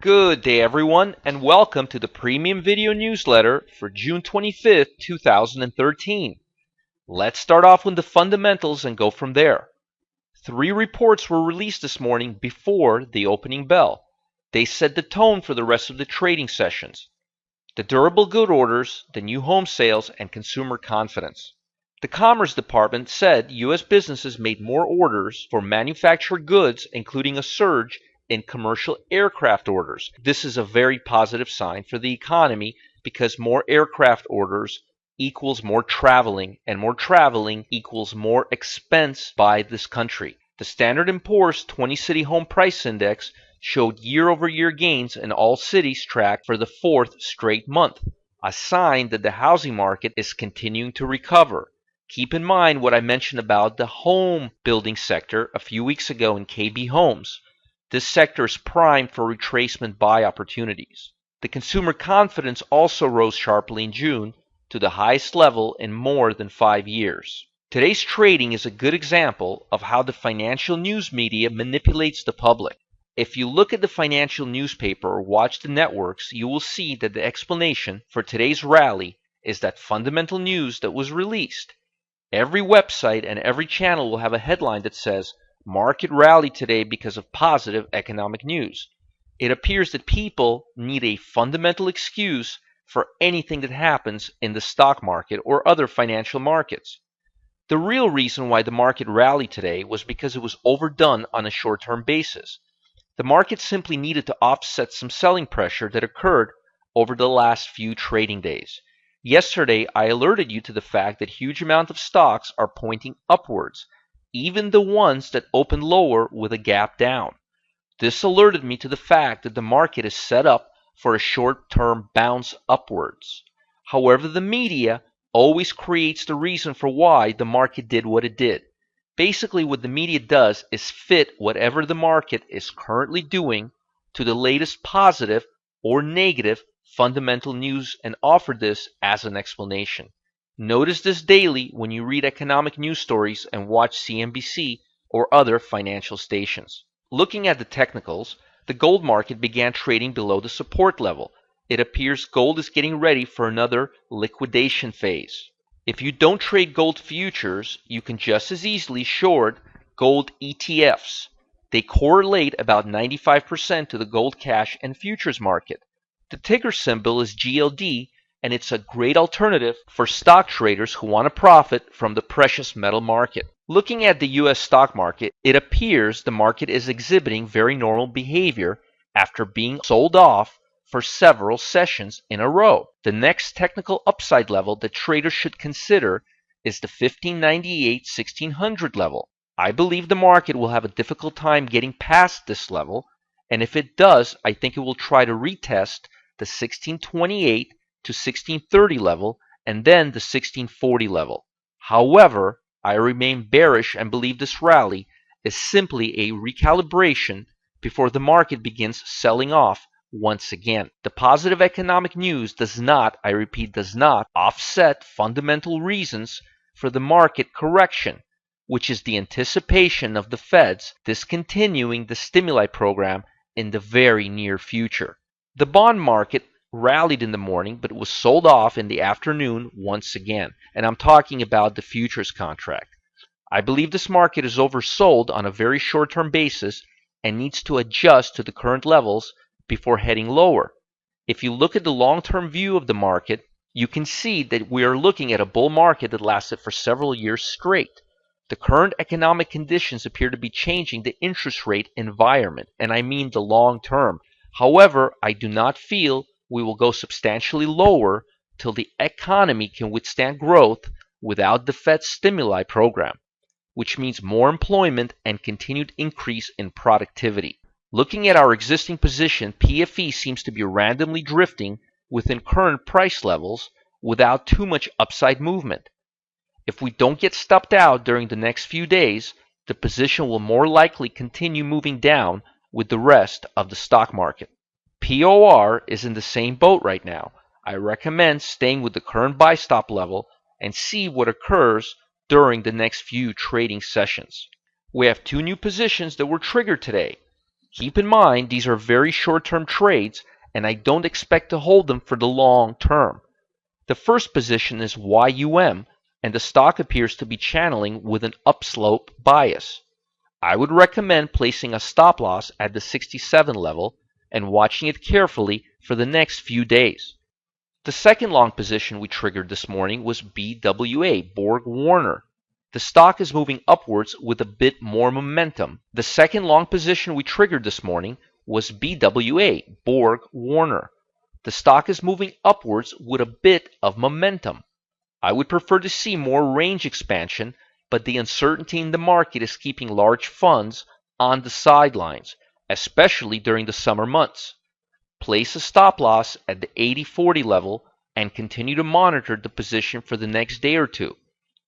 Good day everyone, and welcome to the premium video newsletter for June 25th, 2013. Let's start off with the fundamentals and go from there. Three reports were released this morning before the opening bell. They set the tone for the rest of the trading sessions. The durable good orders, the new home sales, and consumer confidence. The Commerce Department said U.S. businesses made more orders for manufactured goods, including a surge in commercial aircraft orders. This is a very positive sign for the economy because more aircraft orders equals more traveling, and more traveling equals more expense by this country. The Standard & Poor's 20 City Home Price Index showed year-over-year gains in all cities tracked for the fourth straight month, a sign that the housing market is continuing to recover. Keep in mind what I mentioned about the home building sector a few weeks ago in KB Homes. This sector is primed for retracement buy opportunities. The consumer confidence also rose sharply in June to the highest level in more than 5 years. Today's trading is a good example of how the financial news media manipulates the public. If you look at the financial newspaper or watch the networks, you will see that the explanation for today's rally is that fundamental news that was released. Every website and every channel will have a headline that says, "Market rally today because of positive economic news." It appears that people need a fundamental excuse for anything that happens in the stock market or other financial markets. The real reason why the market rallied today was because it was overdone on a short-term basis. The market simply needed to offset some selling pressure that occurred over the last few trading days. Yesterday, I alerted you to the fact that huge amount of stocks are pointing upwards, even the ones that open lower with a gap down. This alerted me to the fact that the market is set up for a short-term bounce upwards. However, the media always creates the reason for why the market did what it did. Basically, what the media does is fit whatever the market is currently doing to the latest positive or negative fundamental news and offer this as an explanation. Notice this daily when you read economic news stories and watch CNBC or other financial stations. Looking at the technicals, the gold market began trading below the support level. It appears gold is getting ready for another liquidation phase. If you don't trade gold futures, you can just as easily short gold ETFs. They correlate about 95% to the gold cash and futures market. The ticker symbol is GLD, and it's a great alternative for stock traders who want to profit from the precious metal market. Looking at the US stock market, it appears the market is exhibiting very normal behavior after being sold off for several sessions in a row. The next technical upside level that traders should consider is the 1598-1600 level. I believe the market will have a difficult time getting past this level, and if it does, I think it will try to retest the 1628 to 1630 level and then the 1640 level. However, I remain bearish and believe this rally is simply a recalibration before the market begins selling off once again. The positive economic news does not, I repeat, does not offset fundamental reasons for the market correction, which is the anticipation of the Feds discontinuing the stimuli program in the very near future. The bond market rallied in the morning, but was sold off in the afternoon once again, and I'm talking about the futures contract. I believe this market is oversold on a very short-term basis and needs to adjust to the current levels before heading lower. If you look at the long-term view of the market, you can see that we are looking at a bull market that lasted for several years straight. The current economic conditions appear to be changing the interest rate environment, and I mean the long term. However, I do not feel we will go substantially lower till the economy can withstand growth without the Fed's stimuli program, which means more employment and continued increase in productivity. Looking at our existing position, PFE seems to be randomly drifting within current price levels without too much upside movement. If we don't get stopped out during the next few days, the position will more likely continue moving down with the rest of the stock market. POR is in the same boat right now. I recommend staying with the current buy stop level and see what occurs during the next few trading sessions. We have two new positions that were triggered today. Keep in mind these are very short-term trades and I don't expect to hold them for the long term. The first position is YUM and the stock appears to be channeling with an upslope bias. I would recommend placing a stop loss at the 67 level and watching it carefully for the next few days. The second long position we triggered this morning was BWA, Borg Warner. The stock is moving upwards with a bit more momentum. The second long position we triggered this morning was BWA, Borg Warner. The stock is moving upwards with a bit of momentum. I would prefer to see more range expansion, but the uncertainty in the market is keeping large funds on the sidelines, especially during the summer months. Place a stop loss at the 80-40 level and continue to monitor the position for the next day or two.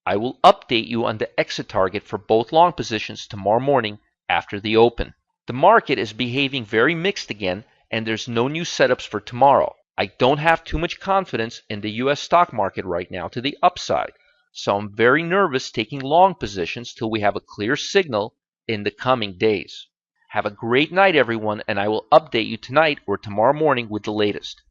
I will update you on the exit target for both long positions tomorrow morning after the open. The market is behaving very mixed again and there's no new setups for tomorrow. I don't have too much confidence in the US stock market right now to the upside, so I'm very nervous taking long positions till we have a clear signal in the coming days. Have a great night, everyone, and I will update you tonight or tomorrow morning with the latest.